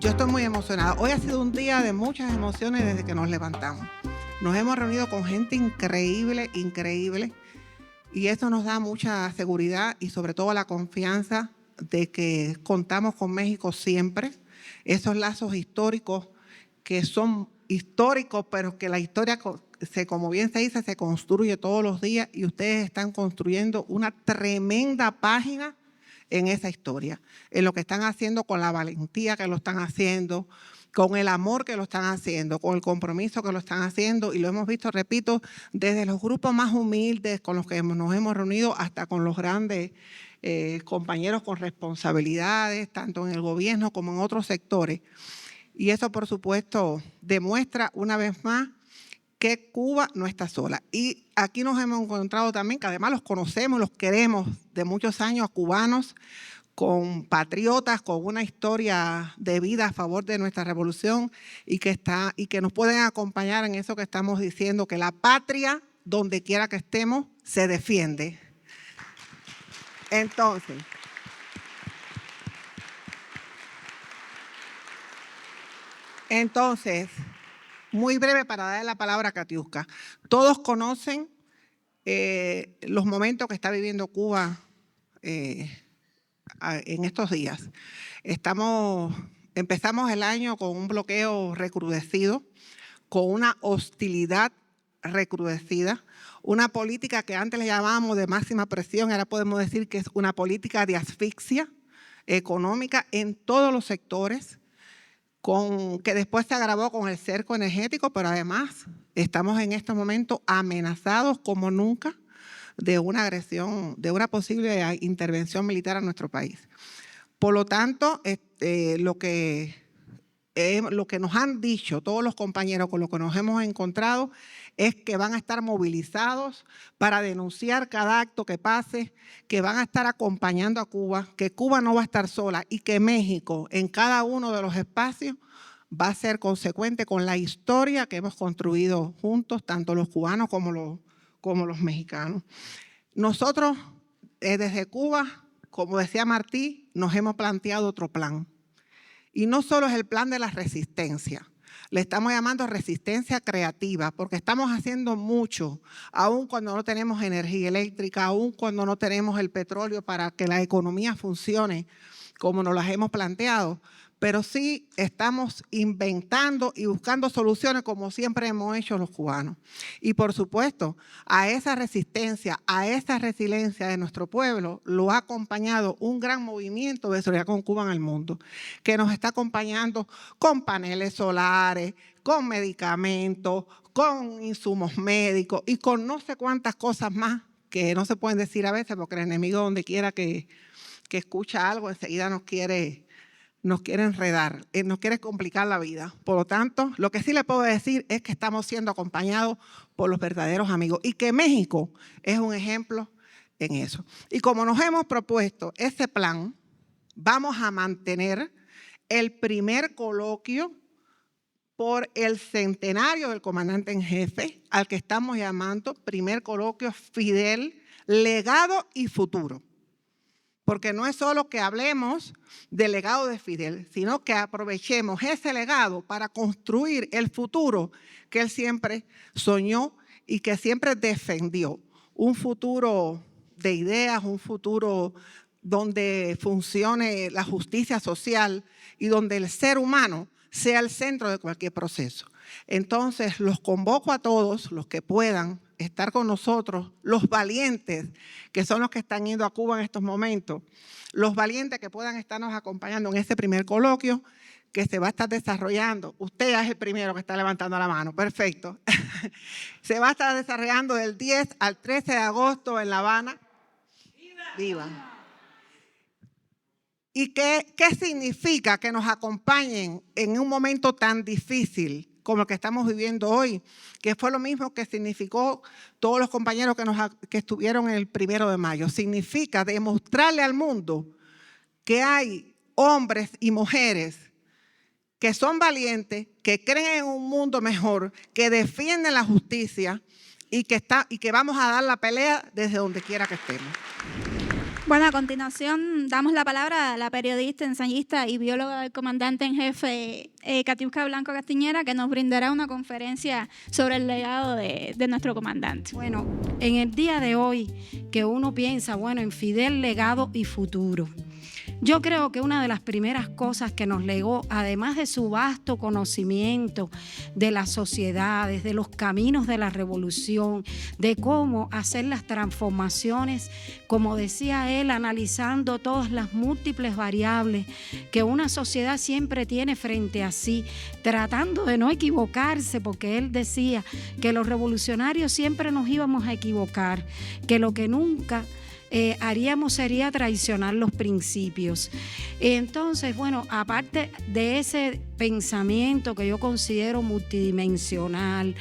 Yo estoy muy emocionada. Hoy ha sido un día de muchas emociones desde que nos levantamos. Nos hemos reunido con gente increíble, increíble, y eso nos da mucha seguridad y sobre todo la confianza de que contamos con México siempre. Esos lazos históricos que son históricos, pero que la historia, como bien se dice, se construye todos los días, y ustedes están construyendo una tremenda página en esa historia, en lo que están haciendo, con la valentía que lo están haciendo, con el amor que lo están haciendo, con el compromiso que lo están haciendo, y lo hemos visto, repito, desde los grupos más humildes con los que nos hemos reunido hasta con los grandes compañeros con responsabilidades, tanto en el gobierno como en otros sectores. Y eso, por supuesto, demuestra una vez más que Cuba no está sola. Y aquí nos hemos encontrado también, que además los conocemos, los queremos de muchos años, cubanos, con patriotas, con una historia de vida a favor de nuestra revolución, y que nos pueden acompañar en eso que estamos diciendo, que la patria, donde quiera que estemos, se defiende. Entonces, muy breve para darle la palabra a Katiuska. Todos conocen los momentos que está viviendo Cuba en estos días. Empezamos el año con un bloqueo recrudecido, con una hostilidad recrudecida, una política que antes le llamábamos de máxima presión, ahora podemos decir que es una política de asfixia económica en todos los sectores, que después se agravó con el cerco energético, pero además estamos en estos momentos amenazados como nunca de una agresión, de una posible intervención militar a nuestro país. Por lo tanto, lo que nos han dicho todos los compañeros con los que nos hemos encontrado es que van a estar movilizados para denunciar cada acto que pase, que van a estar acompañando a Cuba, que Cuba no va a estar sola, y que México en cada uno de los espacios va a ser consecuente con la historia que hemos construido juntos, tanto los cubanos como los mexicanos. Nosotros, desde Cuba, como decía Martí, nos hemos planteado otro plan. Y no solo es el plan de la resistencia, le estamos llamando resistencia creativa, porque estamos haciendo mucho, aun cuando no tenemos energía eléctrica, aun cuando no tenemos el petróleo para que la economía funcione como nos las hemos planteado, pero sí estamos inventando y buscando soluciones como siempre hemos hecho los cubanos. Y por supuesto, a esa resistencia, a esa resiliencia de nuestro pueblo, lo ha acompañado un gran movimiento de solidaridad con Cuba en el mundo, que nos está acompañando con paneles solares, con medicamentos, con insumos médicos y con no sé cuántas cosas más que no se pueden decir a veces, porque el enemigo, donde quiera que escucha algo, enseguida nos quiere enredar, nos quiere complicar la vida. Por lo tanto, lo que sí le puedo decir es que estamos siendo acompañados por los verdaderos amigos, y que México es un ejemplo en eso. Y como nos hemos propuesto ese plan, vamos a mantener el primer coloquio por el centenario del comandante en jefe, al que estamos llamando primer coloquio Fidel, legado y futuro. Porque no es solo que hablemos del legado de Fidel, sino que aprovechemos ese legado para construir el futuro que él siempre soñó y que siempre defendió. Un futuro de ideas, un futuro donde funcione la justicia social y donde el ser humano sea el centro de cualquier proceso. Entonces, los convoco a todos los que puedan estar con nosotros, los valientes, que son los que están yendo a Cuba en estos momentos, los valientes que puedan estarnos acompañando en este primer coloquio que se va a estar desarrollando. Usted ya es el primero que está levantando la mano, perfecto. Se va a estar desarrollando del 10 al 13 de agosto en La Habana. ¡Viva! ¿Y qué significa que nos acompañen en un momento tan difícil como el que estamos viviendo hoy? Que fue lo mismo que significó todos los compañeros que estuvieron el 1 de mayo. Significa demostrarle al mundo que hay hombres y mujeres que son valientes, que creen en un mundo mejor, que defienden la justicia y que vamos a dar la pelea desde donde quiera que estemos. Bueno, a continuación damos la palabra a la periodista, ensayista y bióloga del comandante en jefe, Katiuska Blanco Castiñera, que nos brindará una conferencia sobre el legado de nuestro comandante. Bueno, en el día de hoy que uno piensa, bueno, en Fidel, legado y futuro. Yo creo que una de las primeras cosas que nos legó, además de su vasto conocimiento de las sociedades, de los caminos de la revolución, de cómo hacer las transformaciones, como decía él, analizando todas las múltiples variables que una sociedad siempre tiene frente a sí, tratando de no equivocarse, porque él decía que los revolucionarios siempre nos íbamos a equivocar, que lo que nunca haríamos sería traicionar los principios. Entonces, bueno, aparte de ese pensamiento que yo considero multidimensional,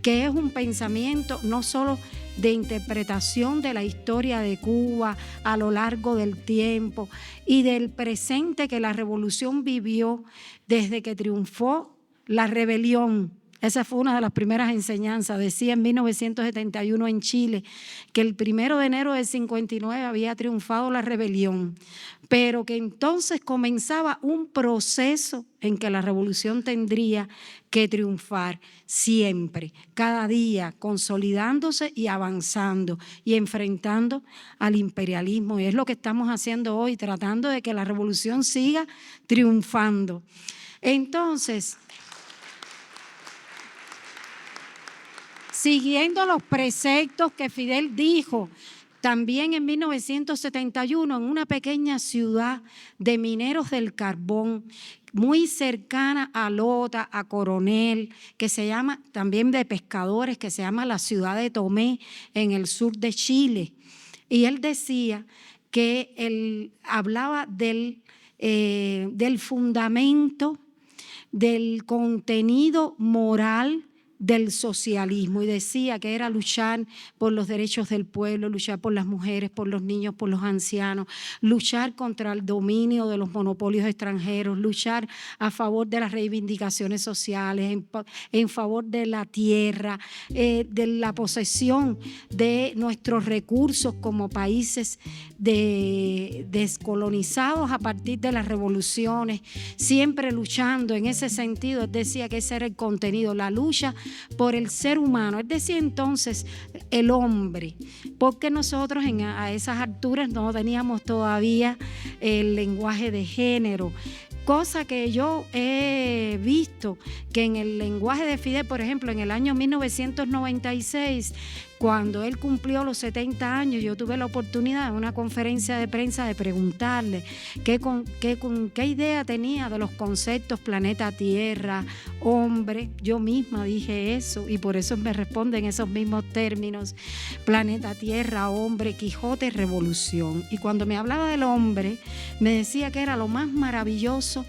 que es un pensamiento no solo de interpretación de la historia de Cuba a lo largo del tiempo y del presente que la revolución vivió desde que triunfó la rebelión. Esa fue una de las primeras enseñanzas. Decía en 1971 en Chile que el 1 de enero del 59 había triunfado la rebelión, pero que entonces comenzaba un proceso en que la revolución tendría que triunfar siempre, cada día, consolidándose y avanzando y enfrentando al imperialismo. Y es lo que estamos haciendo hoy, tratando de que la revolución siga triunfando. Entonces, siguiendo los preceptos que Fidel dijo también en 1971 en una pequeña ciudad de mineros del carbón, muy cercana a Lota, a Coronel, que se llama también de pescadores, que se llama la ciudad de Tomé, en el sur de Chile. Y él decía que él hablaba del fundamento, del contenido moral del socialismo, y decía que era luchar por los derechos del pueblo, luchar por las mujeres, por los niños, por los ancianos, luchar contra el dominio de los monopolios extranjeros, luchar a favor de las reivindicaciones sociales, en favor de la tierra, de la posesión de nuestros recursos como países descolonizados a partir de las revoluciones, siempre luchando en ese sentido. Él decía que ese era el contenido, la lucha por el ser humano, es decir, entonces el hombre, porque nosotros a esas alturas no teníamos todavía el lenguaje de género, cosa que yo he visto que en el lenguaje de Fidel, por ejemplo, en el año 1996, cuando él cumplió los 70 años, yo tuve la oportunidad en una conferencia de prensa de preguntarle qué idea tenía de los conceptos planeta Tierra, hombre. Yo misma dije eso y por eso me responde en esos mismos términos: planeta Tierra, hombre, Quijote, revolución. Y cuando me hablaba del hombre, me decía que era lo más maravilloso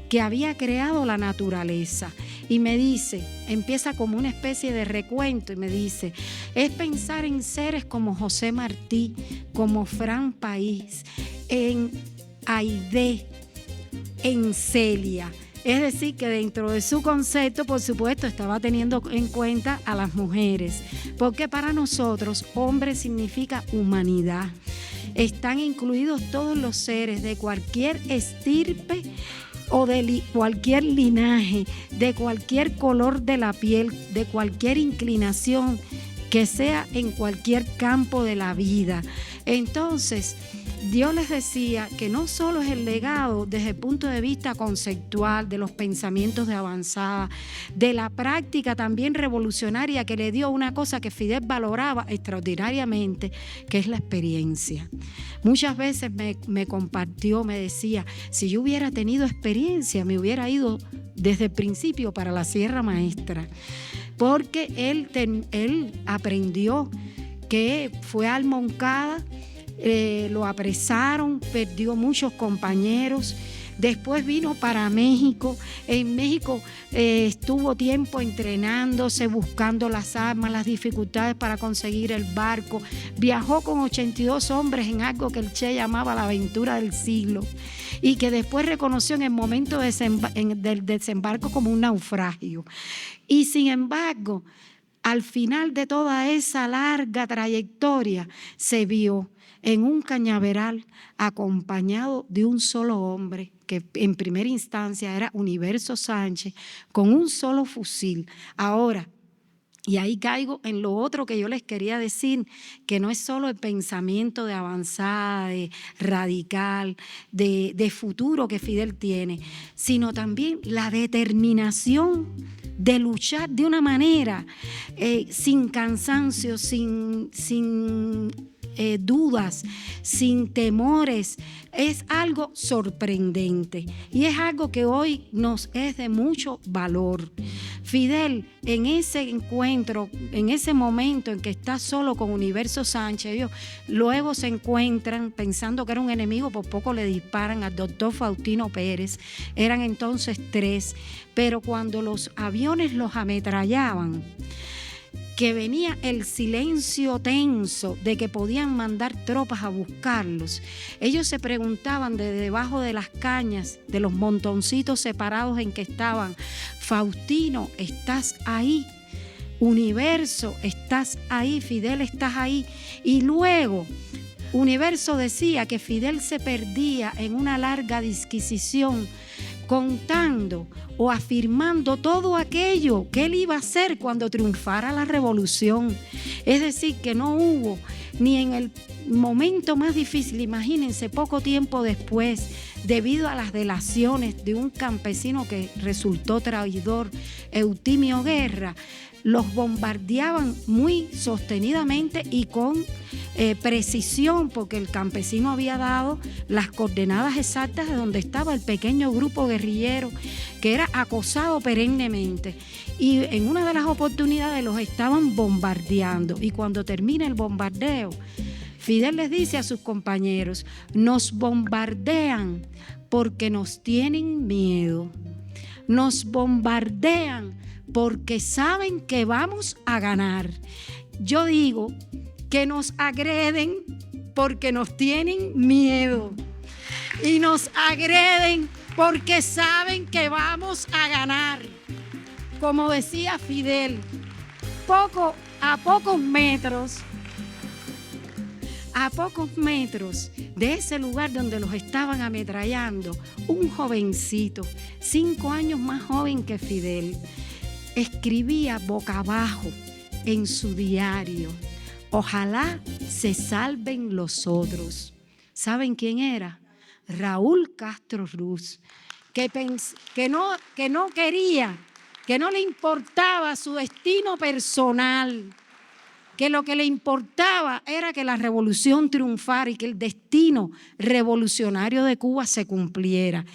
que había creado la naturaleza. Y me dice, empieza como una especie de recuento y me dice: es pensar en seres como José Martí, como Fran País, en Aide, en Celia. Es decir, que dentro de su concepto, por supuesto, estaba teniendo en cuenta a las mujeres, porque para nosotros hombre significa humanidad. Están incluidos todos los seres de cualquier estirpe o de cualquier linaje, de cualquier color de la piel, de cualquier inclinación, que sea en cualquier campo de la vida. Entonces, Dios les decía que no solo es el legado desde el punto de vista conceptual, de los pensamientos de avanzada, de la práctica también revolucionaria que le dio una cosa que Fidel valoraba extraordinariamente, que es la experiencia. Muchas veces me compartió, me decía, si yo hubiera tenido experiencia, me hubiera ido desde el principio para la Sierra Maestra, porque él aprendió que fue al Moncada, lo apresaron, perdió muchos compañeros. Después vino para México. En México estuvo tiempo entrenándose, buscando las armas, las dificultades para conseguir el barco. Viajó con 82 hombres en algo que el Che llamaba la aventura del siglo y que después reconoció en el momento del desembarco como un naufragio. Y sin embargo, al final de toda esa larga trayectoria se vio en un cañaveral acompañado de un solo hombre, que en primera instancia era Universo Sánchez, con un solo fusil. Ahora, y ahí caigo en lo otro que yo les quería decir, que no es solo el pensamiento de avanzada, de radical, de futuro que Fidel tiene, sino también la determinación de luchar de una manera sin cansancio, sin dudas, sin temores. Es algo sorprendente y es algo que hoy nos es de mucho valor. Fidel, en ese encuentro, en ese momento en que está solo con Universo Sánchez, ellos luego se encuentran pensando que era un enemigo, por poco le disparan al doctor Faustino Pérez. Eran entonces 3, pero cuando los aviones los ametrallaban, que venía el silencio tenso de que podían mandar tropas a buscarlos, ellos se preguntaban de debajo de las cañas, de los montoncitos separados en que estaban: Faustino, ¿estás ahí? Universo, ¿estás ahí? Fidel, ¿estás ahí? Y luego Universo decía que Fidel se perdía en una larga disquisición, contando o afirmando todo aquello que él iba a hacer cuando triunfara la revolución. Es decir, que no hubo ni en el momento más difícil, imagínense, poco tiempo después, debido a las delaciones de un campesino que resultó traidor, Eutimio Guerra, los bombardeaban muy sostenidamente y con precisión, porque el campesino había dado las coordenadas exactas de donde estaba el pequeño grupo guerrillero que era acosado perennemente. Y en una de las oportunidades los estaban bombardeando, y cuando termina el bombardeo, Fidel les dice a sus compañeros: nos bombardean porque nos tienen miedo, nos bombardean porque saben que vamos a ganar. Yo digo que nos agreden porque nos tienen miedo y nos agreden porque saben que vamos a ganar. Como decía Fidel, a pocos metros de ese lugar donde los estaban ametrallando, un jovencito, 5 años más joven que Fidel, escribía boca abajo en su diario: ojalá se salven los otros. ¿Saben quién era? Raúl Castro Ruz, que no quería, que no le importaba su destino personal, que lo que le importaba era que la revolución triunfara y que el destino revolucionario de Cuba se cumpliera.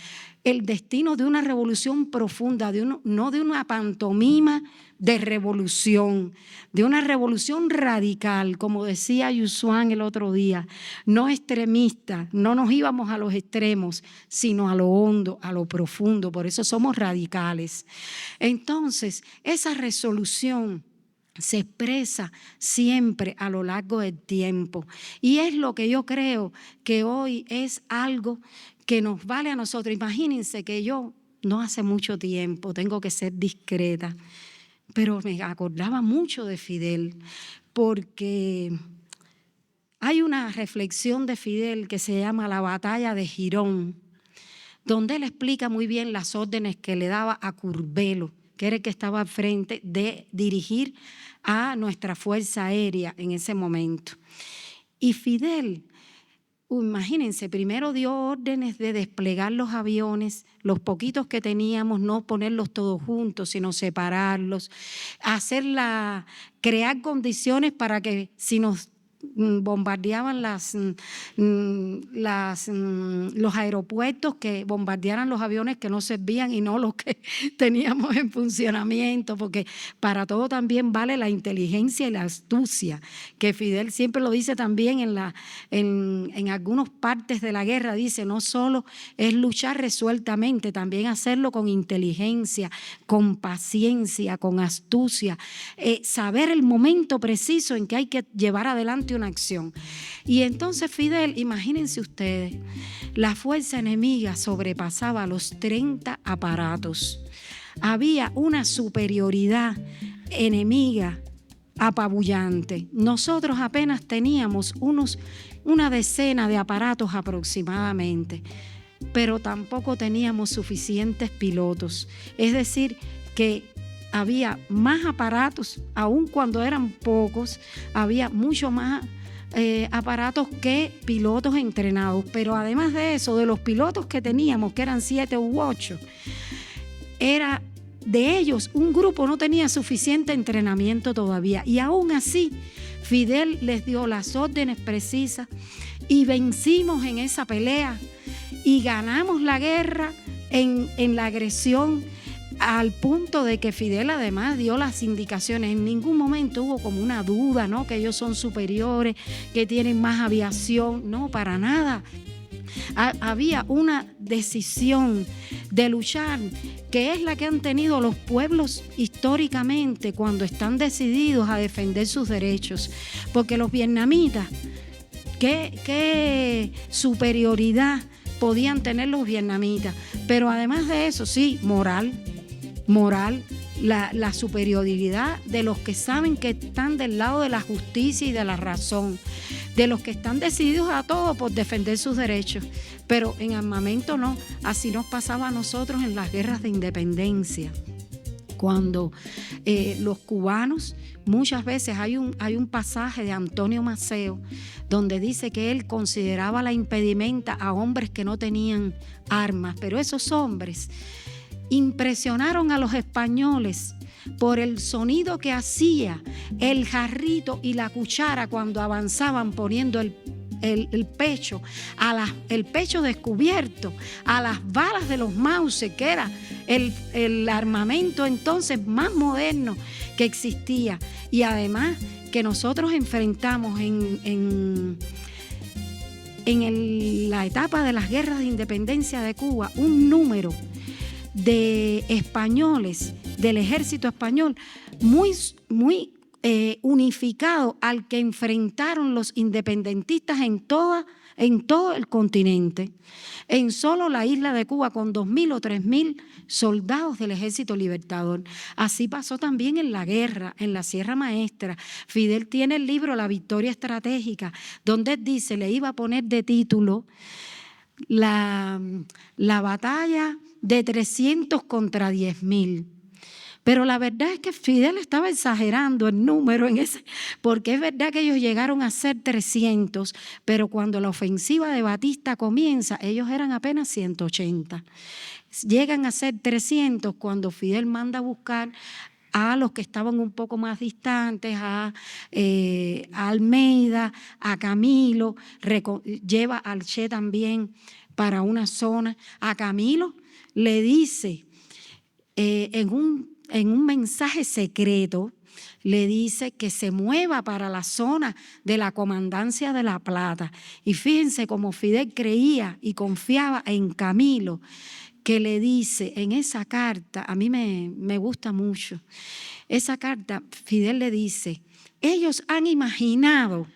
El destino de una revolución profunda, no de una pantomima de revolución, de una revolución radical, como decía Yusuán el otro día, no extremista. No nos íbamos a los extremos, sino a lo hondo, a lo profundo. Por eso somos radicales. Entonces, esa resolución se expresa siempre a lo largo del tiempo, y es lo que yo creo que hoy es algo que nos vale a nosotros. Imagínense que yo no hace mucho tiempo, tengo que ser discreta, pero me acordaba mucho de Fidel, porque hay una reflexión de Fidel que se llama La batalla de Girón, donde él explica muy bien las órdenes que le daba a Curbelo, que era el que estaba al frente de dirigir a nuestra Fuerza Aérea en ese momento. Y Fidel, imagínense, primero dio órdenes de desplegar los aviones, los poquitos que teníamos, no ponerlos todos juntos, sino separarlos, crear condiciones para que si nos bombardeaban los aeropuertos, que bombardearan los aviones que no servían y no los que teníamos en funcionamiento, porque para todo también vale la inteligencia y la astucia, que Fidel siempre lo dice también en algunas partes de la guerra. Dice: no solo es luchar resueltamente, también hacerlo con inteligencia, con paciencia, con astucia, saber el momento preciso en que hay que llevar adelante una acción. Y entonces Fidel, imagínense ustedes, la fuerza enemiga sobrepasaba los 30 aparatos. Había una superioridad enemiga apabullante. Nosotros apenas teníamos una decena de aparatos aproximadamente, pero tampoco teníamos suficientes pilotos. Es decir, que había más aparatos, aun cuando eran pocos, había mucho más aparatos que pilotos entrenados. Pero además de eso, de los pilotos que teníamos, que eran 7 u 8, de ellos un grupo no tenía suficiente entrenamiento todavía. Y aún así, Fidel les dio las órdenes precisas y vencimos en esa pelea y ganamos la guerra en la agresión, al punto de que Fidel además dio las indicaciones. En ningún momento hubo como una duda, ¿no?, que ellos son superiores, que tienen más aviación. No, para nada. Había una decisión de luchar, que es la que han tenido los pueblos históricamente cuando están decididos a defender sus derechos. Porque los vietnamitas, ¿qué superioridad podían tener los vietnamitas? Pero además de eso, sí, moral, la superioridad de los que saben que están del lado de la justicia y de la razón, de los que están decididos a todo por defender sus derechos. Pero en armamento no. Así nos pasaba a nosotros en las guerras de independencia, cuando los cubanos, muchas veces hay un pasaje de Antonio Maceo donde dice que él consideraba la impedimenta a hombres que no tenían armas, pero esos hombres impresionaron a los españoles por el sonido que hacía el jarrito y la cuchara cuando avanzaban, poniendo el pecho, el pecho descubierto a las balas de los Mauser, que era el armamento entonces más moderno que existía. Y además que nosotros enfrentamos en la etapa de las guerras de independencia de Cuba un número de españoles del ejército español muy unificado al que enfrentaron los independentistas en todo el continente. En solo la isla de Cuba, con 2.000 o 3.000 soldados del Ejército Libertador. Así pasó también en la guerra, en la Sierra Maestra. Fidel tiene el libro La Victoria Estratégica, donde dice, le iba a poner de título la batalla de 300 contra 10.000. Pero la verdad es que Fidel estaba exagerando el número porque es verdad que ellos llegaron a ser 300, pero cuando la ofensiva de Batista comienza, ellos eran apenas 180. Llegan a ser 300 cuando Fidel manda a buscar a los que estaban un poco más distantes, a Almeida, a Camilo, lleva al Che también para una zona. A Camilo le dice en un mensaje secreto, le dice que se mueva para la zona de la Comandancia de La Plata. Y fíjense cómo Fidel creía y confiaba en Camilo, que le dice en esa carta, a mí me gusta mucho, esa carta Fidel le dice, ellos han imaginado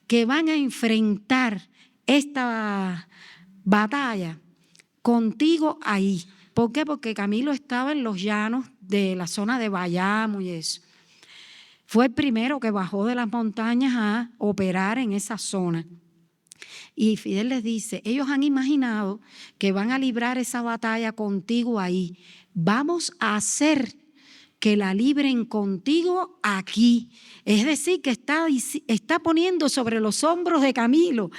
que van a enfrentar esta batalla contigo ahí. ¿Por qué? Porque Camilo estaba en los llanos de la zona de Bayamo y eso. Fue el primero que bajó de las montañas a operar en esa zona. Y Fidel les dice, ellos han imaginado que van a librar esa batalla contigo ahí. Vamos a hacer que la libren contigo aquí. Es decir, que está poniendo sobre los hombros de Camilo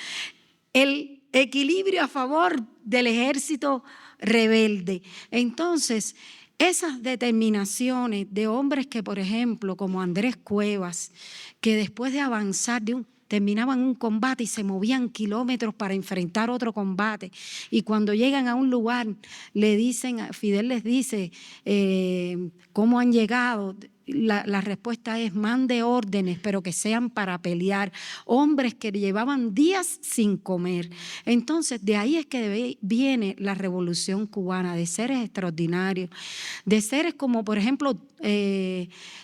el equilibrio a favor del ejército rebelde. Entonces, esas determinaciones de hombres que, por ejemplo, como Andrés Cuevas, que después de avanzar terminaban un combate y se movían kilómetros para enfrentar otro combate, y cuando llegan a un lugar Fidel les dice cómo han llegado. La respuesta es: mande órdenes, pero que sean para pelear. Hombres que llevaban días sin comer. Entonces, de ahí es que viene la Revolución Cubana, de seres extraordinarios, de seres como, por ejemplo,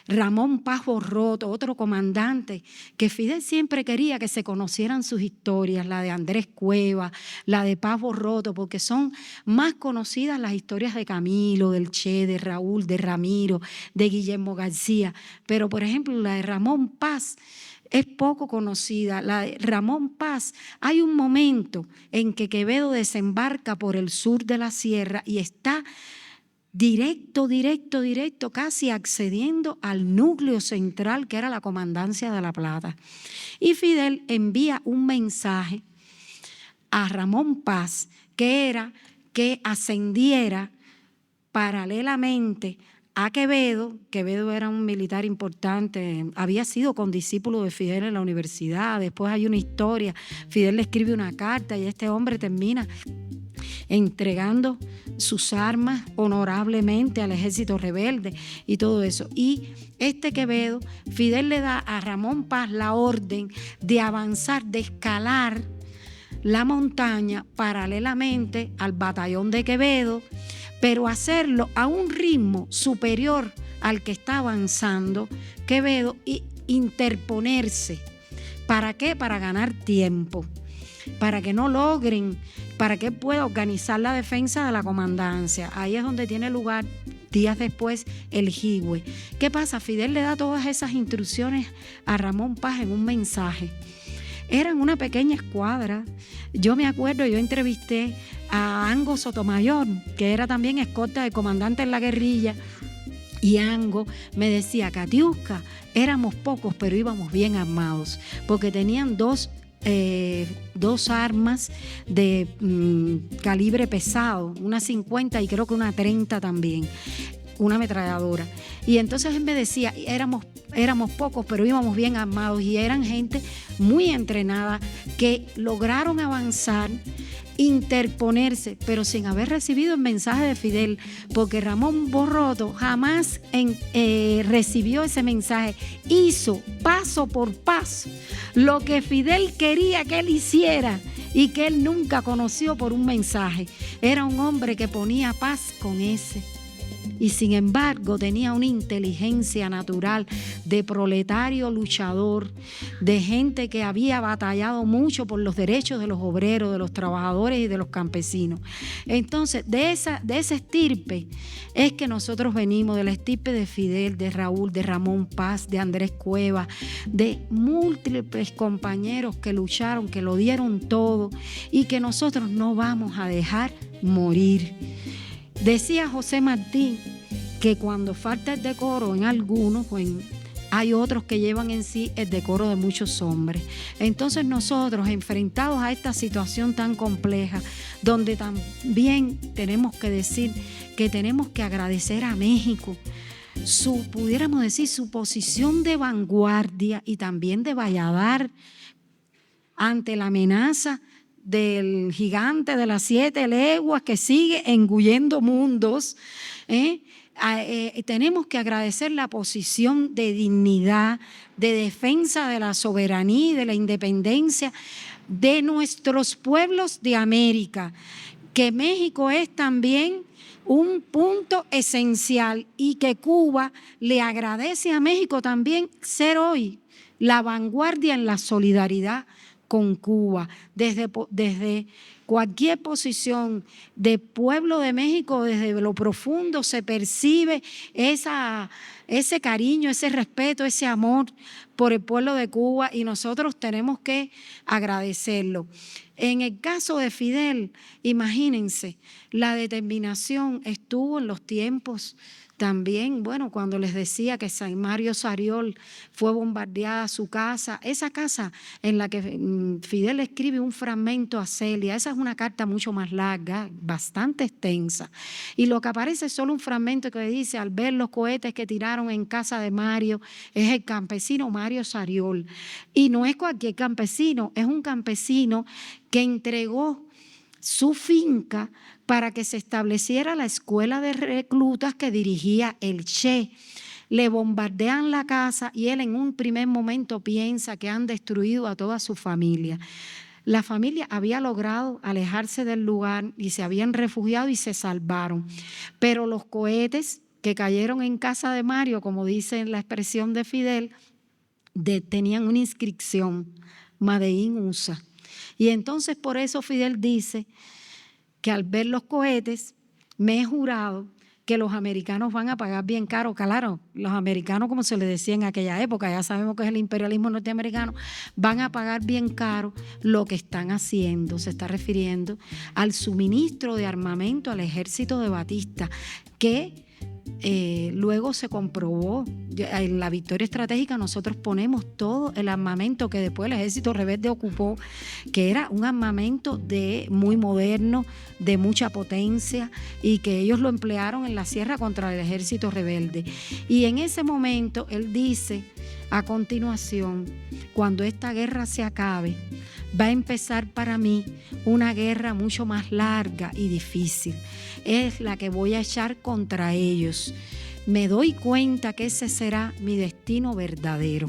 Ramón Paz Borroto, otro comandante, que Fidel siempre quería que se conocieran sus historias, la de Andrés Cueva, la de Paz Borroto, porque son más conocidas las historias de Camilo, del Che, de Raúl, de Ramiro, de Guillermo García. Pero, por ejemplo, la de Ramón Paz es poco conocida. La de Ramón Paz, hay un momento en que Quevedo desembarca por el sur de la sierra y está directo, casi accediendo al núcleo central que era la Comandancia de La Plata. Y Fidel envía un mensaje a Ramón Paz que era que ascendiera paralelamente a Quevedo. Quevedo era un militar importante, había sido condiscípulo de Fidel en la universidad. Después hay una historia, Fidel le escribe una carta y este hombre termina entregando sus armas honorablemente al ejército rebelde y todo eso. Y este Quevedo, Fidel le da a Ramón Paz la orden de avanzar, de escalar la montaña paralelamente al batallón de Quevedo, pero hacerlo a un ritmo superior al que está avanzando Quevedo y interponerse. ¿Para qué? Para ganar tiempo, para que no logren, para que pueda organizar la defensa de la comandancia. Ahí es donde tiene lugar días después el Jigüe. ¿Qué pasa? Fidel le da todas esas instrucciones a Ramón Paz en un mensaje. Eran una pequeña escuadra. Yo me acuerdo, yo entrevisté a Ango Sotomayor, que era también escolta de comandante en la guerrilla, y Ango me decía: Katiuska, éramos pocos, pero íbamos bien armados, porque tenían dos armas de calibre pesado, una 50 y creo que una 30 también, una ametralladora. Y entonces él me decía, éramos pocos, pero íbamos bien armados, y eran gente muy entrenada que lograron avanzar, interponerse, pero sin haber recibido el mensaje de Fidel, porque Ramón Borroto jamás recibió ese mensaje. Hizo paso por paso lo que Fidel quería que él hiciera y que él nunca conoció por un mensaje. Era un hombre que ponía paz con ese. Y sin embargo tenía una inteligencia natural de proletario luchador, de gente que había batallado mucho por los derechos de los obreros, de los trabajadores y de los campesinos. Entonces, de esa estirpe es que nosotros venimos, de la estirpe de Fidel, de Raúl, de Ramón Paz, de Andrés Cueva, de múltiples compañeros que lucharon, que lo dieron todo y que nosotros no vamos a dejar morir. Decía José Martí que cuando falta el decoro en algunos, pues hay otros que llevan en sí el decoro de muchos hombres. Entonces nosotros, enfrentados a esta situación tan compleja, donde también tenemos que decir que tenemos que agradecer a México, pudiéramos decir, su posición de vanguardia y también de valladar ante la amenaza del gigante de las 7 leguas que sigue engullendo mundos. Tenemos que agradecer la posición de dignidad, de defensa de la soberanía y de la independencia de nuestros pueblos de América, que México es también un punto esencial y que Cuba le agradece a México también ser hoy la vanguardia en la solidaridad con Cuba. Desde cualquier posición de pueblo de México, desde lo profundo se percibe ese cariño, ese respeto, ese amor por el pueblo de Cuba, y nosotros tenemos que agradecerlo. En el caso de Fidel, imagínense, la determinación estuvo en los tiempos también, bueno, cuando les decía que San Mario Sariol fue bombardeada su casa, esa casa en la que Fidel escribe un fragmento a Celia, esa es una carta mucho más larga, bastante extensa, y lo que aparece es solo un fragmento que dice: al ver los cohetes que tiraron en casa de Mario, es el campesino Mario Sariol. Y no es cualquier campesino, es un campesino que entregó su finca para que se estableciera la escuela de reclutas que dirigía el Che. Le bombardean la casa y él en un primer momento piensa que han destruido a toda su familia. La familia había logrado alejarse del lugar y se habían refugiado y se salvaron. Pero los cohetes que cayeron en casa de Mario, como dice la expresión de Fidel, tenían una inscripción, Made in USA. Y entonces por eso Fidel dice que al ver los cohetes, me he jurado que los americanos van a pagar bien caro. Claro, los americanos, como se les decía en aquella época, ya sabemos que es el imperialismo norteamericano, van a pagar bien caro lo que están haciendo. Se está refiriendo al suministro de armamento al ejército de Batista, que luego se comprobó. En la victoria estratégica nosotros ponemos todo el armamento que después el ejército rebelde ocupó, que era un armamento muy moderno, de mucha potencia, y que ellos lo emplearon en la sierra contra el ejército rebelde. Y en ese momento él dice, a continuación, cuando esta guerra se acabe, va a empezar para mí una guerra mucho más larga y difícil. Es la que voy a echar contra ellos. Me doy cuenta que ese será mi destino verdadero.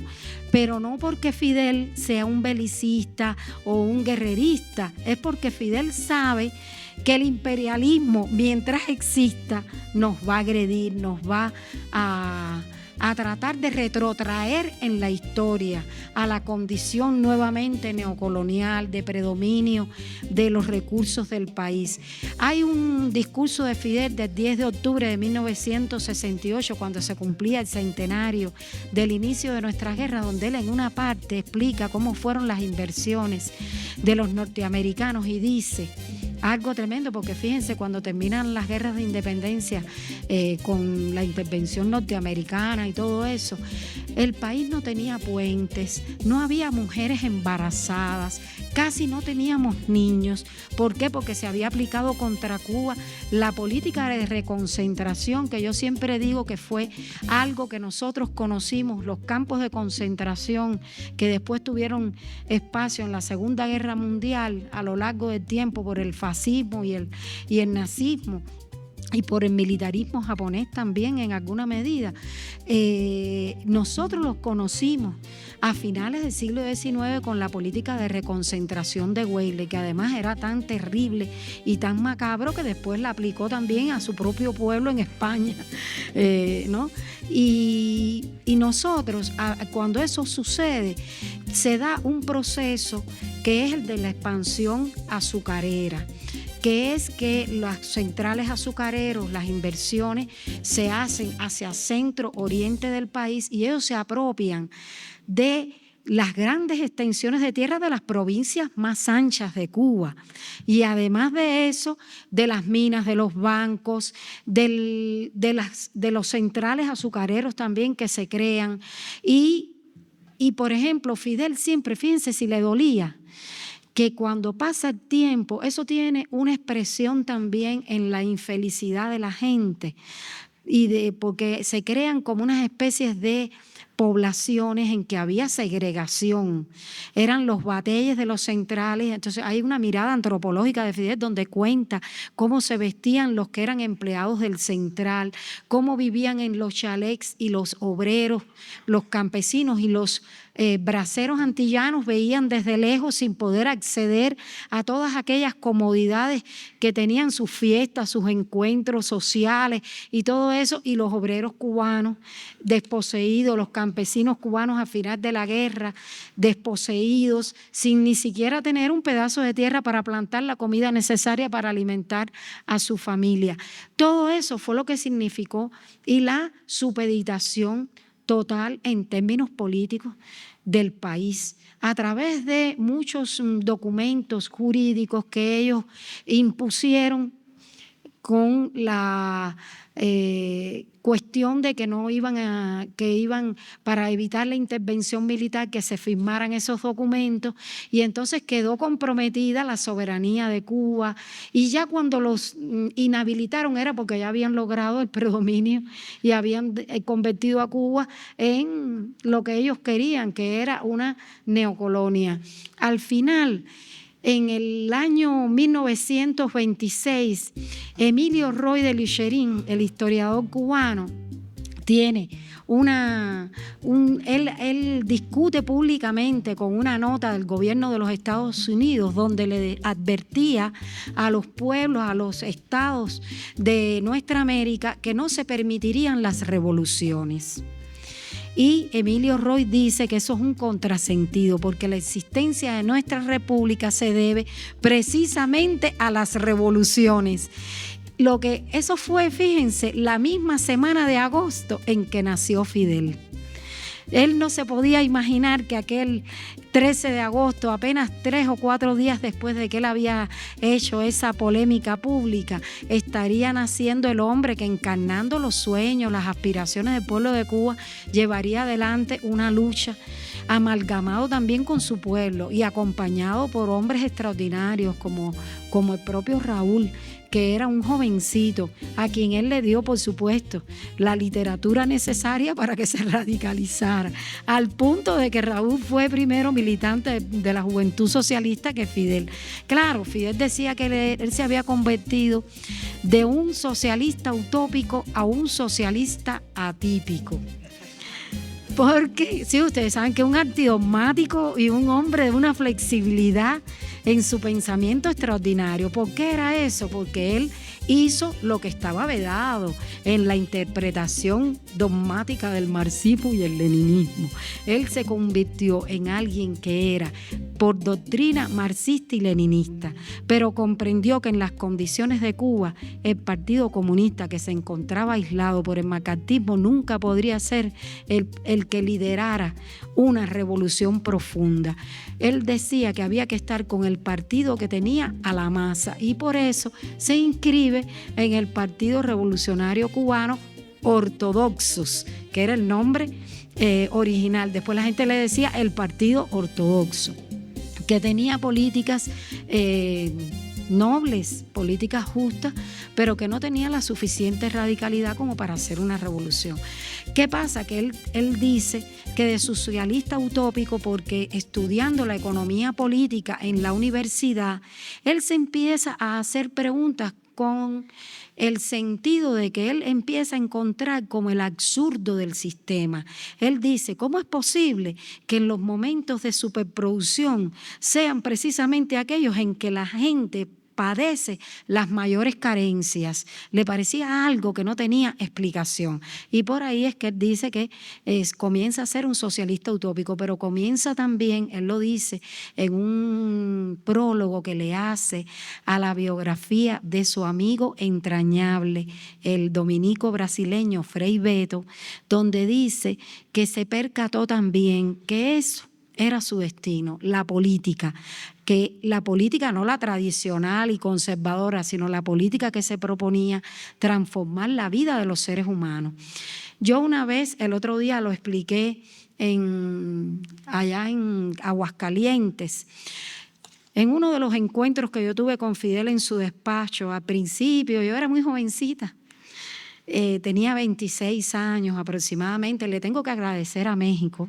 Pero no porque Fidel sea un belicista o un guerrerista, es porque Fidel sabe que el imperialismo, mientras exista, nos va a agredir, nos va a tratar de retrotraer en la historia a la condición nuevamente neocolonial, de predominio de los recursos del país. Hay un discurso de Fidel del 10 de octubre de 1968, cuando se cumplía el centenario del inicio de nuestra guerra, donde él en una parte explica cómo fueron las inversiones de los norteamericanos y dice algo tremendo, porque fíjense, cuando terminan las guerras de independencia con la intervención norteamericana y todo eso, el país no tenía puentes, no había mujeres embarazadas, casi no teníamos niños. ¿Por qué? Porque se había aplicado contra Cuba la política de reconcentración, que yo siempre digo que fue algo que nosotros conocimos, los campos de concentración que después tuvieron espacio en la Segunda Guerra Mundial a lo largo del tiempo por el fascismo y el nazismo, y por el militarismo japonés también en alguna medida. Nosotros los conocimos a finales del siglo XIX con la política de reconcentración de Weyle, que además era tan terrible y tan macabro que después la aplicó también a su propio pueblo en España, ¿no? Y nosotros, cuando eso sucede, se da un proceso que es el de la expansión azucarera, que es que las centrales azucareros, las inversiones se hacen hacia centro oriente del país, y ellos se apropian de las grandes extensiones de tierra de las provincias más anchas de Cuba, y además de eso, de las minas, de los bancos, de los centrales azucareros también que se crean. Y por ejemplo, Fidel siempre, fíjense si le dolía, que cuando pasa el tiempo, eso tiene una expresión también en la infelicidad de la gente, porque se crean como unas especies de poblaciones en que había segregación. Eran los bateyes de los centrales. Entonces hay una mirada antropológica de Fidel donde cuenta cómo se vestían los que eran empleados del central, cómo vivían en los chalets, y los obreros, los campesinos y los braceros antillanos veían desde lejos, sin poder acceder a todas aquellas comodidades que tenían sus fiestas, sus encuentros sociales y todo eso, y los obreros cubanos desposeídos, los campesinos cubanos a final de la guerra desposeídos, sin ni siquiera tener un pedazo de tierra para plantar la comida necesaria para alimentar a su familia. Todo eso fue lo que significó, y la supeditación total en términos políticos del país, a través de muchos documentos jurídicos que ellos impusieron con la cuestión de que iban para evitar la intervención militar, que se firmaran esos documentos, y entonces quedó comprometida la soberanía de Cuba, y ya cuando los inhabilitaron era porque ya habían logrado el predominio y habían convertido a Cuba en lo que ellos querían, que era una neocolonia. Al final, en el año 1926, Emilio Roy de Licherín, el historiador cubano, tiene él discute públicamente con una nota del gobierno de los Estados Unidos donde le advertía a los pueblos, a los estados de nuestra América que no se permitirían las revoluciones. Y Emilio Roy dice que eso es un contrasentido porque la existencia de nuestra república se debe precisamente a las revoluciones. Eso fue, fíjense, la misma semana de agosto en que nació Fidel. Él no se podía imaginar que aquel 13 de agosto, apenas 3 o 4 días después de que él había hecho esa polémica pública, estaría naciendo el hombre que, encarnando los sueños, las aspiraciones del pueblo de Cuba, llevaría adelante una lucha amalgamado también con su pueblo y acompañado por hombres extraordinarios como el propio Raúl, que era un jovencito a quien él le dio, por supuesto, la literatura necesaria para que se radicalizara, al punto de que Raúl fue primero militante de la Juventud Socialista que Fidel. Claro, Fidel decía que él se había convertido de un socialista utópico a un socialista atípico. Porque, sí, ustedes saben que es un antidogmático y un hombre de una flexibilidad en su pensamiento extraordinario. ¿Por qué era eso? Porque él hizo lo que estaba vedado en la interpretación dogmática del marxismo y el leninismo. Él se convirtió en alguien que era por doctrina marxista y leninista, pero comprendió que en las condiciones de Cuba el Partido Comunista, que se encontraba aislado por el macartismo, nunca podría ser el que liderara una revolución profunda. Él decía que había que estar con el partido que tenía a la masa y por eso se inscribe en el Partido Revolucionario Cubano Ortodoxos, que era el nombre original. Después la gente le decía el Partido Ortodoxo, que tenía políticas nobles, políticas justas, pero que no tenía la suficiente radicalidad como para hacer una revolución. ¿Qué pasa? Que él dice que de socialista utópico, porque estudiando la economía política en la universidad, él se empieza a hacer preguntas con el sentido de que él empieza a encontrar como el absurdo del sistema. Él dice, ¿cómo es posible que en los momentos de superproducción sean precisamente aquellos en que la gente padece las mayores carencias? Le parecía algo que no tenía explicación. Y por ahí es que él dice que comienza a ser un socialista utópico, pero comienza también, él lo dice en un prólogo que le hace a la biografía de su amigo entrañable, el dominico brasileño Frei Beto, donde dice que se percató también que eso era su destino, la política, que la política no la tradicional y conservadora, sino la política que se proponía transformar la vida de los seres humanos. Yo una vez, el otro día lo expliqué allá en Aguascalientes, en uno de los encuentros que yo tuve con Fidel en su despacho. Al principio, yo era muy jovencita. Tenía 26 años aproximadamente. Le tengo que agradecer a México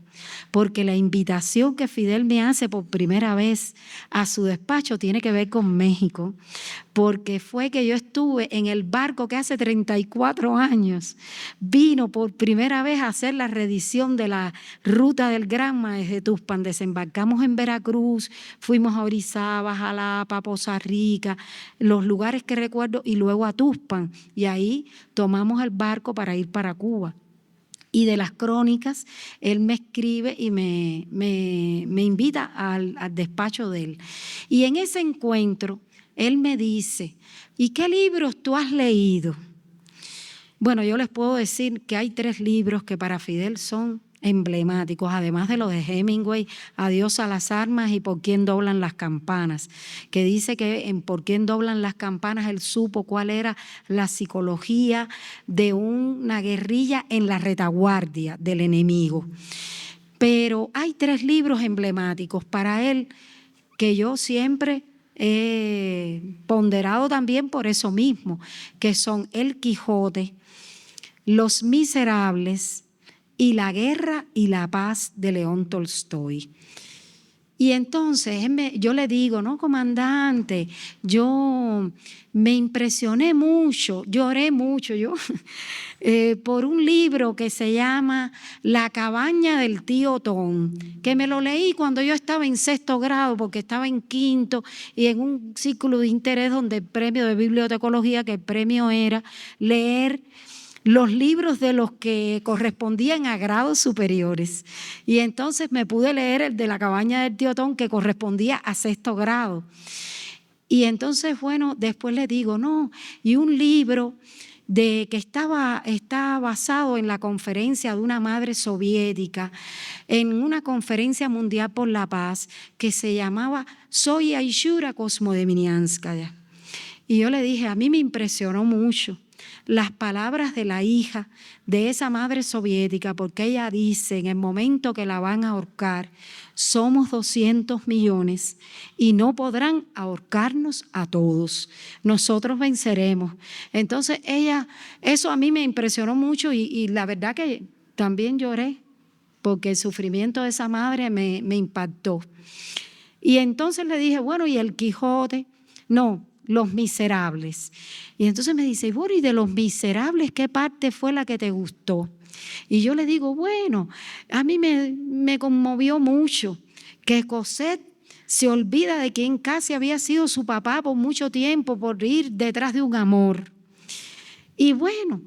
porque la invitación que Fidel me hace por primera vez a su despacho tiene que ver con México, porque fue que yo estuve en el barco que hace 34 años vino por primera vez a hacer la reedición de la ruta del Granma desde Tuxpan. Desembarcamos en Veracruz, fuimos a Orizaba, Jalapa, Poza Rica, los lugares que recuerdo, y luego a Tuxpan, y ahí tomamos el barco para ir para Cuba. Y de las crónicas, él me escribe y me invita al despacho de él. Y en ese encuentro, él me dice, ¿y qué libros tú has leído? Bueno, yo les puedo decir que hay 3 libros que para Fidel son emblemáticos, además de los de Hemingway, Adiós a las armas y Por quién doblan las campanas, que dice que en Por quién doblan las campanas él supo cuál era la psicología de una guerrilla en la retaguardia del enemigo. Pero hay 3 libros emblemáticos para él que yo siempre he ponderado también por eso mismo, que son El Quijote, Los Miserables y La guerra y la paz de León Tolstoy. Y entonces yo le digo, no, comandante, yo me impresioné mucho, lloré mucho yo, por un libro que se llama La cabaña del tío Tom, que me lo leí cuando yo estaba en 6º grado, porque estaba en 5º y en un círculo de interés donde el premio de bibliotecología, que el premio era leer los libros de los que correspondían a grados superiores. Y entonces me pude leer el de La cabaña del tío Tom, que correspondía a 6º grado. Y entonces, bueno, después le digo, no, y un libro que está basado en la conferencia de una madre soviética, en una conferencia mundial por la paz, que se llamaba Zoya y Shura Kosmodeminianskaya. Y yo le dije, a mí me impresionó mucho las palabras de la hija de esa madre soviética, porque ella dice, en el momento que la van a ahorcar, somos 200 millones y no podrán ahorcarnos a todos. Nosotros venceremos. Entonces eso a mí me impresionó mucho y la verdad que también lloré, porque el sufrimiento de esa madre me impactó. Y entonces le dije, bueno, ¿y el Quijote? No, Los Miserables. Y entonces me dice, bueno, ¿y de Los Miserables qué parte fue la que te gustó? Y yo le digo, bueno, a mí me conmovió mucho que Cosette se olvida de quien casi había sido su papá por mucho tiempo por ir detrás de un amor. Y bueno,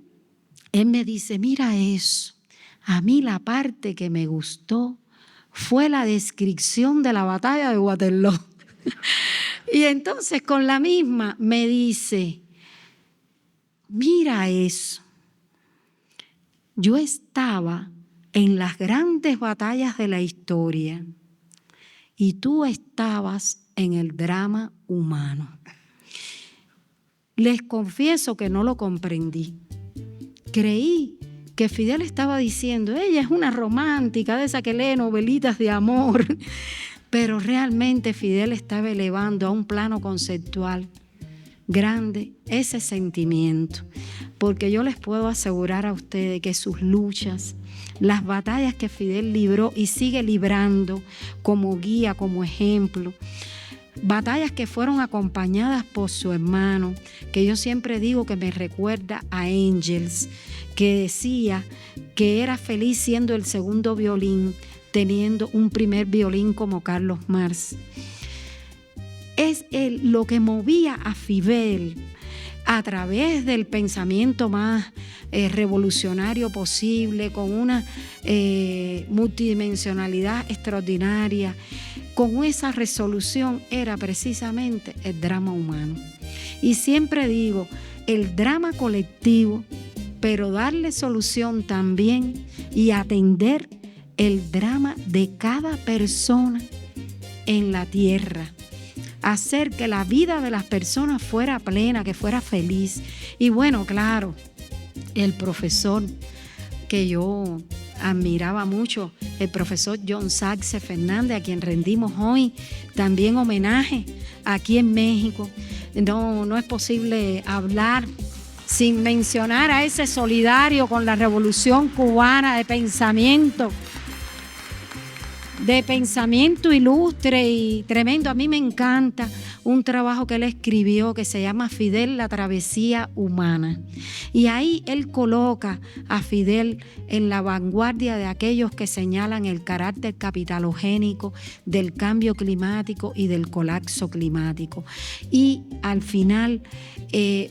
él me dice, mira eso, a mí la parte que me gustó fue la descripción de la batalla de Waterloo. Y entonces con la misma me dice, mira eso, yo estaba en las grandes batallas de la historia y tú estabas en el drama humano. Les confieso que no lo comprendí. Creí que Fidel estaba diciendo, ella es una romántica de esa que lee novelitas de amor. Pero realmente Fidel estaba elevando a un plano conceptual grande ese sentimiento, porque yo les puedo asegurar a ustedes que sus luchas, las batallas que Fidel libró y sigue librando como guía, como ejemplo, batallas que fueron acompañadas por su hermano, que yo siempre digo que me recuerda a Engels, que decía que era feliz siendo el segundo violín, teniendo un primer violín como Carlos Marx. Es lo que movía a Fidel a través del pensamiento más revolucionario posible, con una multidimensionalidad extraordinaria, con esa resolución, era precisamente el drama humano. Y siempre digo, el drama colectivo, pero darle solución también y atender el drama de cada persona en la tierra. Hacer que la vida de las personas fuera plena, que fuera feliz. Y bueno, claro, el profesor que yo admiraba mucho, el profesor John Saxe Fernández, a quien rendimos hoy también homenaje aquí en México. No es posible hablar sin mencionar a ese solidario con la Revolución Cubana de pensamiento ilustre y tremendo. A mí me encanta un trabajo que él escribió que se llama Fidel, la travesía humana. Y ahí él coloca a Fidel en la vanguardia de aquellos que señalan el carácter capitalogénico del cambio climático y del colapso climático. Y al final,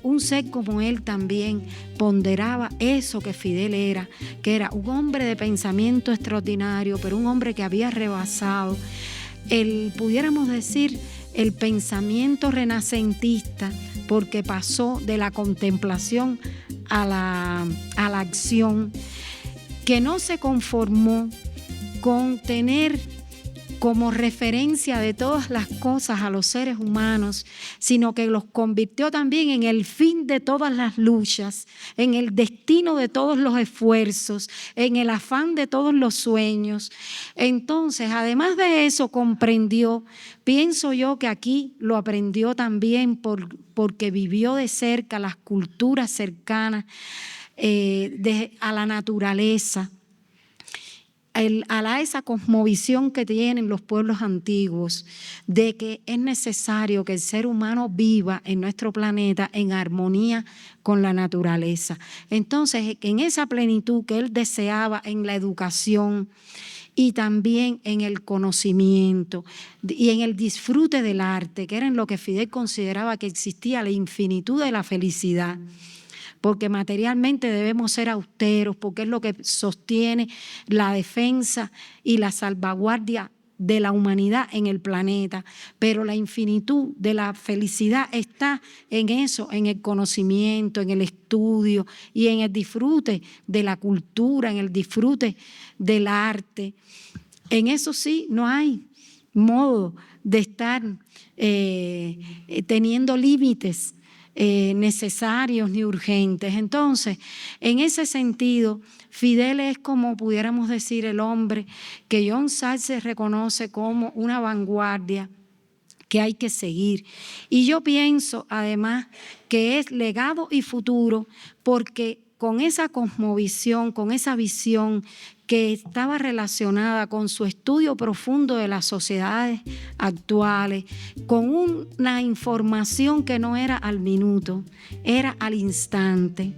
un ser como él también ponderaba eso que Fidel era, que era un hombre de pensamiento extraordinario, pero un hombre que había rebasado pudiéramos decir, el pensamiento renacentista, porque pasó de la contemplación a la acción, que no se conformó con tener como referencia de todas las cosas a los seres humanos, sino que los convirtió también en el fin de todas las luchas, en el destino de todos los esfuerzos, en el afán de todos los sueños. Entonces, además de eso, comprendió, pienso yo que aquí lo aprendió también porque vivió de cerca las culturas cercanas a la naturaleza. a esa cosmovisión que tienen los pueblos antiguos de que es necesario que el ser humano viva en nuestro planeta en armonía con la naturaleza. Entonces, en esa plenitud que él deseaba en la educación y también en el conocimiento y en el disfrute del arte, que era en lo que Fidel consideraba que existía la infinitud de la felicidad, porque materialmente debemos ser austeros, porque es lo que sostiene la defensa y la salvaguardia de la humanidad en el planeta, pero la infinitud de la felicidad está en eso, en el conocimiento, en el estudio y en el disfrute de la cultura, en el disfrute del arte. En eso sí no hay modo de estar teniendo límites necesarios ni urgentes. Entonces, en ese sentido, Fidel es, como pudiéramos decir, el hombre que John Salce reconoce como una vanguardia que hay que seguir. Y yo pienso, además, que es legado y futuro, porque con esa cosmovisión, con esa visión que estaba relacionada con su estudio profundo de las sociedades actuales, con una información que no era al minuto, era al instante,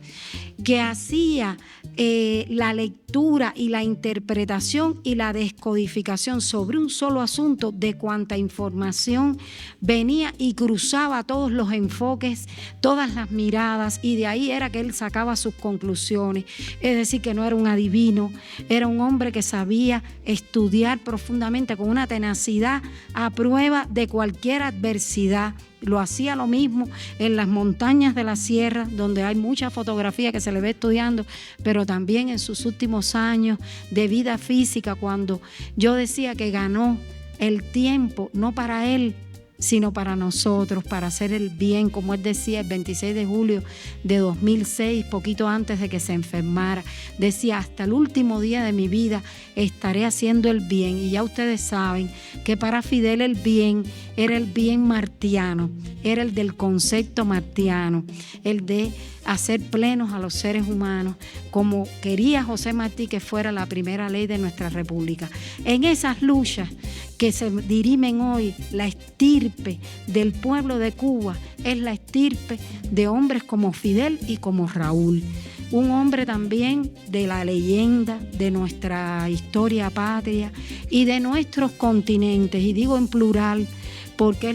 que hacía la lectura y la interpretación y la descodificación sobre un solo asunto de cuánta información venía y cruzaba todos los enfoques, todas las miradas, y de ahí era que él sacaba sus conclusiones. Es decir, que no era un adivino, era un hombre que sabía estudiar profundamente con una tenacidad a prueba de cualquier adversidad. Lo hacía lo mismo en las montañas de la sierra, donde hay mucha fotografía que se le ve estudiando, pero también en sus últimos años de vida física, cuando yo decía que ganó el tiempo, no para él, sino para nosotros, para hacer el bien, como él decía el 26 de julio de 2006, poquito antes de que se enfermara. Decía, hasta el último día de mi vida estaré haciendo el bien. Y ya ustedes saben que para Fidel el bien era el bien martiano, era el del concepto martiano, el de hacer plenos a los seres humanos, como quería José Martí que fuera la primera ley de nuestra república. En esas luchas que se dirimen hoy, la estirpe del pueblo de Cuba es la estirpe de hombres como Fidel y como Raúl. Un hombre también de la leyenda, de nuestra historia patria y de nuestros continentes, y digo en plural, porque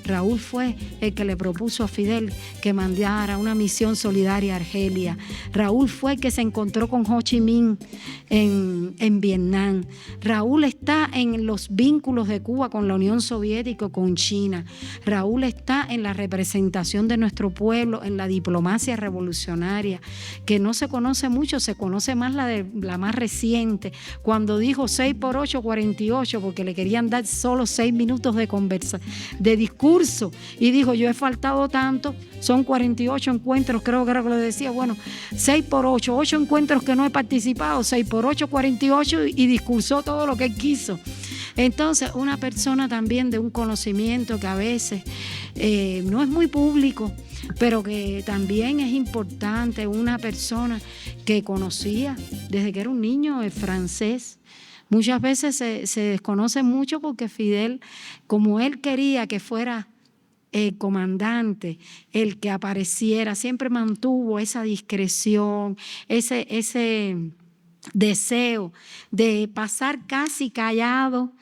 Raúl fue el que le propuso a Fidel que mandara una misión solidaria a Argelia. Raúl fue el que se encontró con Ho Chi Minh en Vietnam. Raúl está en los vínculos de Cuba con la Unión Soviética, con China. Raúl está en la representación de nuestro pueblo, en la diplomacia revolucionaria, que no se conoce mucho, se conoce más la más reciente, cuando dijo 6 por 8, 48, porque le querían dar solo 6 minutos de discurso, y dijo, yo he faltado tanto, son 48 encuentros, creo que lo decía, 6 por 8, 8 encuentros que no he participado, 6 por 8, 48, y discursó todo lo que él quiso. Entonces, una persona también de un conocimiento que a veces no es muy público, pero que también es importante, una persona que conocía desde que era un niño el francés. Muchas veces se desconoce mucho porque Fidel, como él quería que fuera el comandante, el que apareciera, siempre mantuvo esa discreción, ese deseo de pasar casi callado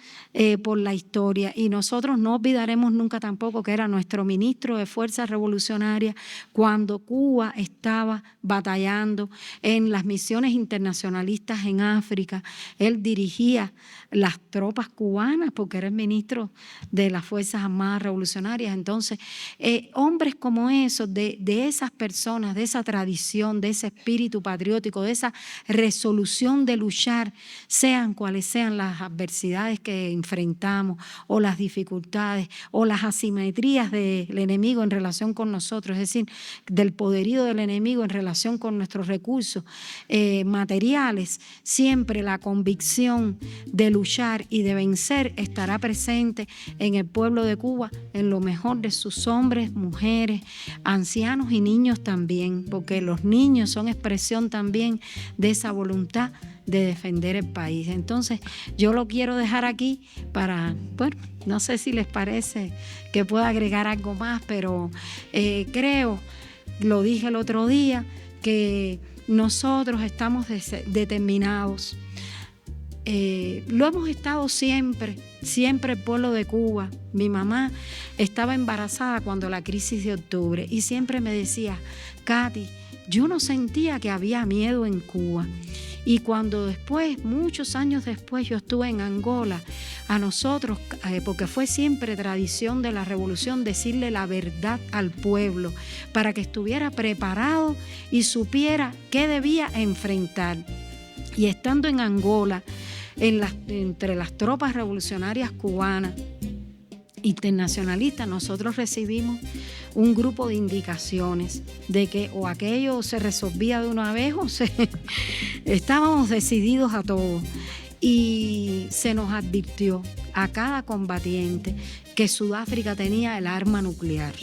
por la historia. Y nosotros no olvidaremos nunca tampoco que era nuestro ministro de Fuerzas Revolucionarias cuando Cuba estaba batallando en las misiones internacionalistas en África. Él dirigía las tropas cubanas porque era el ministro de las Fuerzas Armadas Revolucionarias. Entonces, hombres como esos, de esas personas, de esa tradición, de ese espíritu patriótico, de esa resolución de luchar, sean cuales sean las adversidades que enfrentamos o las dificultades o las asimetrías del enemigo en relación con nosotros, es decir, del poderío del enemigo en relación con nuestros recursos materiales, siempre la convicción de luchar y de vencer estará presente en el pueblo de Cuba, en lo mejor de sus hombres, mujeres, ancianos y niños también, porque los niños son expresión también de esa voluntad de defender el país. Entonces, yo lo quiero dejar aquí para, bueno, no sé si les parece que pueda agregar algo más, pero creo, lo dije el otro día, que nosotros estamos determinados. Lo hemos estado siempre el pueblo de Cuba. Mi mamá estaba embarazada cuando la crisis de octubre y siempre me decía, Katy, yo no sentía que había miedo en Cuba. Y cuando después, muchos años después, yo estuve en Angola, a nosotros, porque fue siempre tradición de la revolución decirle la verdad al pueblo para que estuviera preparado y supiera qué debía enfrentar. Y estando en Angola, entre las tropas revolucionarias cubanas, internacionalistas, nosotros recibimos un grupo de indicaciones de que o aquello se resolvía de una vez o estábamos decididos a todo. Y se nos advirtió a cada combatiente que Sudáfrica tenía el arma nuclear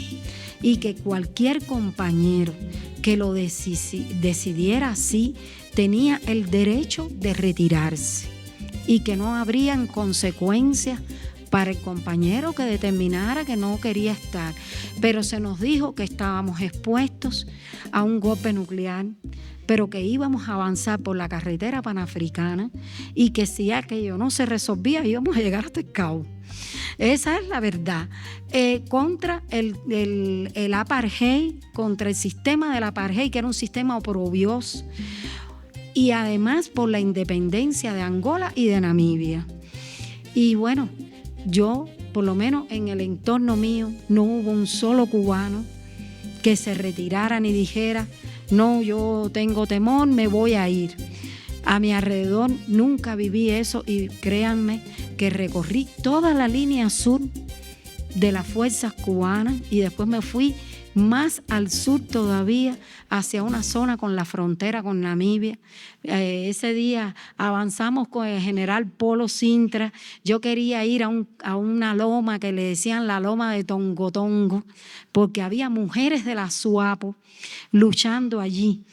y que cualquier compañero que lo decidiera así tenía el derecho de retirarse y que no habrían consecuencias para el compañero que determinara que no quería estar. Pero se nos dijo que estábamos expuestos a un golpe nuclear, pero que íbamos a avanzar por la carretera panafricana y que si aquello no se resolvía íbamos a llegar hasta el Cabo. Esa es la verdad. Contra el apartheid, contra el sistema del apartheid, que era un sistema oprobioso, y además por la independencia de Angola y de Namibia. Y bueno, yo, por lo menos en el entorno mío, no hubo un solo cubano que se retirara ni dijera, no, yo tengo temor, me voy a ir. A mi alrededor nunca viví eso y créanme que recorrí toda la línea sur de las fuerzas cubanas y después me fui más al sur todavía, hacia una zona con la frontera con Namibia. Ese día avanzamos con el general Polo Sintra. Yo quería ir a una loma que le decían la loma de Tongotongo, porque había mujeres de la SWAPO luchando allí,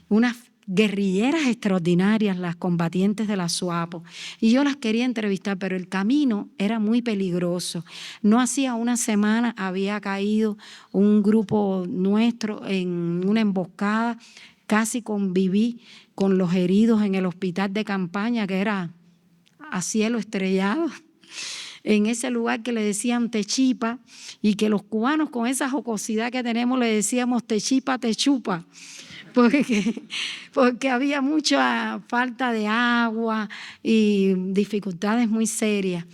unas guerrilleras extraordinarias, las combatientes de la SWAPO, y yo las quería entrevistar, pero el camino era muy peligroso. No hacía una semana había caído un grupo nuestro en una emboscada, casi conviví con los heridos en el hospital de campaña, que era a cielo estrellado, en ese lugar que le decían Techipa, y que los cubanos con esa jocosidad que tenemos le decíamos Techipa, Techupa, porque había mucha falta de agua y dificultades muy serias.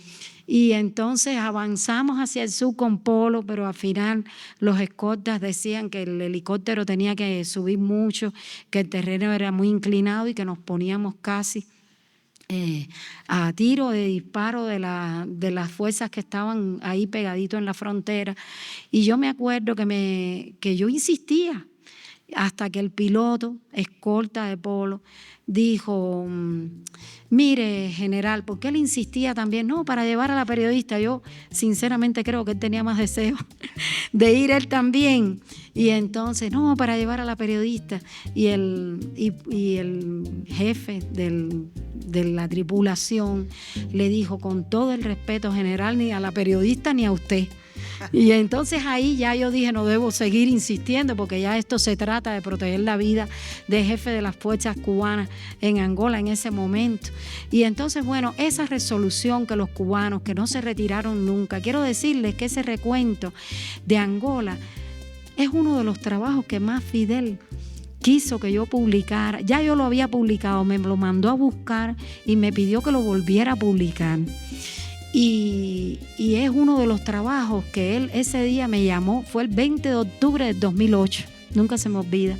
Y entonces avanzamos hacia el sur con Polo, pero al final los escoltas decían que el helicóptero tenía que subir mucho, que el terreno era muy inclinado y que nos poníamos casi a tiro de disparo de las fuerzas que estaban ahí pegaditos en la frontera. Y yo me acuerdo que yo insistía, hasta que el piloto, escolta de Polo, dijo, mire, general, porque él insistía también, no, para llevar a la periodista. Yo sinceramente creo que él tenía más deseo de ir él también. Y entonces, no, para llevar a la periodista. Y el jefe de la tripulación le dijo, con todo el respeto, general, ni a la periodista ni a usted. Y entonces ahí ya yo dije, no debo seguir insistiendo porque ya esto se trata de proteger la vida del jefe de las fuerzas cubanas en Angola en ese momento. Y entonces, bueno, esa resolución que los cubanos que no se retiraron nunca, quiero decirles que ese recuento de Angola es uno de los trabajos que más Fidel quiso que yo publicara. Ya yo lo había publicado, me lo mandó a buscar y me pidió que lo volviera a publicar. Y es uno de los trabajos que él ese día me llamó, fue el 20 de octubre del 2008, nunca se me olvida.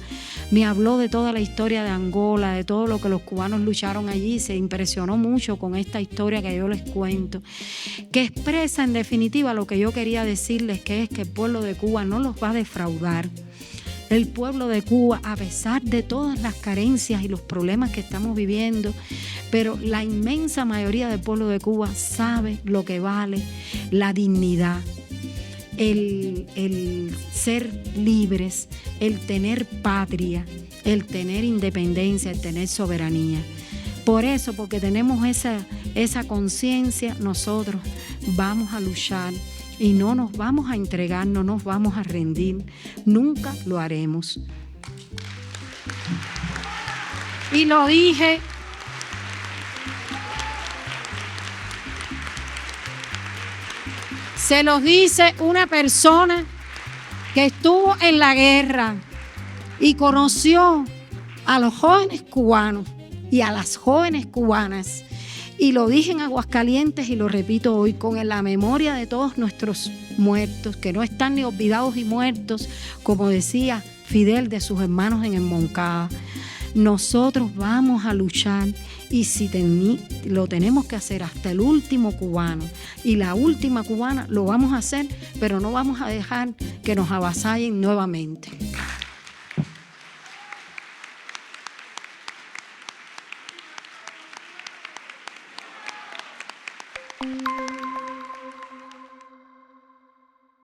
Me habló de toda la historia de Angola, de todo lo que los cubanos lucharon allí, se impresionó mucho con esta historia que yo les cuento, que expresa en definitiva lo que yo quería decirles, que es que el pueblo de Cuba no los va a defraudar. El pueblo de Cuba, a pesar de todas las carencias y los problemas que estamos viviendo, pero la inmensa mayoría del pueblo de Cuba sabe lo que vale la dignidad, el ser libres, el tener patria, el tener independencia, el tener soberanía. Por eso, porque tenemos esa conciencia, nosotros vamos a luchar y no nos vamos a entregar, no nos vamos a rendir, nunca lo haremos. Y lo dije, se los dice una persona que estuvo en la guerra y conoció a los jóvenes cubanos y a las jóvenes cubanas. Y lo dije en Aguascalientes y lo repito hoy, con la memoria de todos nuestros muertos, que no están ni olvidados y muertos, como decía Fidel de sus hermanos en el Moncada. Nosotros vamos a luchar y si lo tenemos que hacer hasta el último cubano y la última cubana, lo vamos a hacer, pero no vamos a dejar que nos avasallen nuevamente.